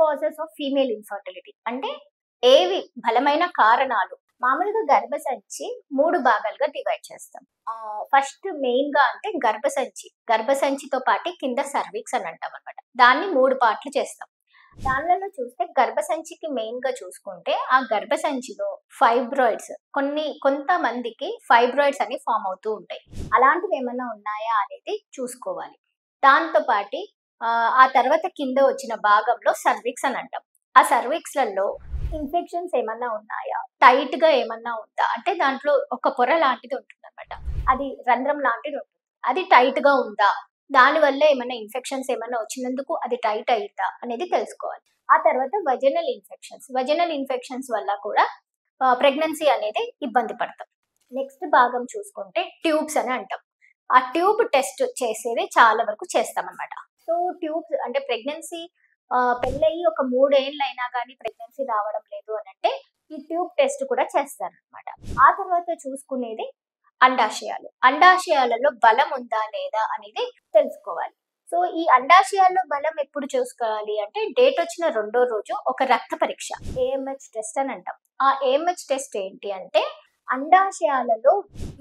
Causes of female infertility అంటే ఏవి బలమైన కారణాలు. మామూలుగా గర్భసంచి 3 భాగాలుగా డివైడ్ చేస్తాం. ఫస్ట్ మెయిన్‌గా అంటే గర్భసంచి. గర్భసంచితో పాటు కింద సర్విక్స్ అని అంటామనమాట. దాన్ని 3 పార్ట్‌లు చేస్తాం. దాన్లలో చూస్తే గర్భసంచికి మెయిన్‌గా చూసుకుంటే, ఆ గర్భసంచిలో ఫైబ్రాయిడ్స్ కొంతమందికి ఫైబ్రాయిడ్స్ అని ఫార్మ్ అవుతూ ఉంటాయి. అలాంటివేమన్నా ఉన్నాయా అనేది చూసుకోవాలి. దాంతో పాటి ఆ తర్వాత కింద వచ్చిన భాగంలో సర్విక్స్ అని అంటాం. ఆ సర్విక్స్‌లలో ఇన్ఫెక్షన్స్ ఏమన్నా ఉన్నాయా? టైట్‌గా ఏమన్నా ఉందా? అంటే దాంట్లో ఒక పొర లాంటిది ఉంటుందన్నమాట. అది రంధ్రం లాంటిది ఉంటుంది. అది టైట్‌గా ఉందా? దానివల్ల ఏమన్నా ఇన్ఫెక్షన్స్ ఏమన్నా వచ్చినందుకు అది టైట్ అయిందా అనేది తెలుసుకోవాలి. ఆ తర్వాత వజనల్ ఇన్ఫెక్షన్స్ వల్ల కూడా ప్రెగ్నెన్సీ అనేది ఇబ్బంది పడతాం. నెక్స్ట్ భాగం చూసుకుంటే ట్యూబ్స్ అని అంటాం. ఆ ట్యూబ్ టెస్ట్ చేసేది చాలా వరకు చేస్తామన్నమాట. సో ట్యూబ్స్ అంటే ప్రెగ్నెన్సీ పెళ్ళయ్యి ఒక 3 ఏళ్లయినా గానీ ప్రెగ్నెన్సీ రావడం లేదు అనంటే ఈ ట్యూబ్ టెస్ట్ కూడా చేస్తారనమాట. ఆ తర్వాత చూసుకునేది అండాశయాలు. అండాశయాలలో బలం ఉందా లేదా అనేది తెలుసుకోవాలి. సో ఈ అండాశయాల్లో బలం ఎప్పుడు చూసుకోవాలి అంటే డేట్ వచ్చిన రెండో రోజు ఒక రక్త పరీక్ష ఏఎంహెచ్ టెస్ట్ అని అంటాం. ఆ ఏఎంహెచ్ టెస్ట్ ఏంటి అంటే అండాశయాలలో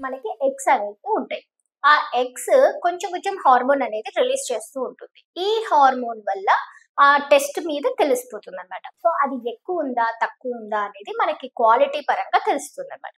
మనకి ఎగ్స్ అనేవి ఉంటాయి. ఆ ఎగ్స్ కొంచెం హార్మోన్ అనేది రిలీజ్ చేస్తూ ఉంటుంది. ఈ హార్మోన్ వల్ల ఆ టెస్ట్ మీద తెలిసిపోతుందన్నమాట. సో అది ఎక్కువ ఉందా, తక్కువ ఉందా అనేది మనకి క్వాలిటీ పరంగా తెలుస్తుందన్నమాట.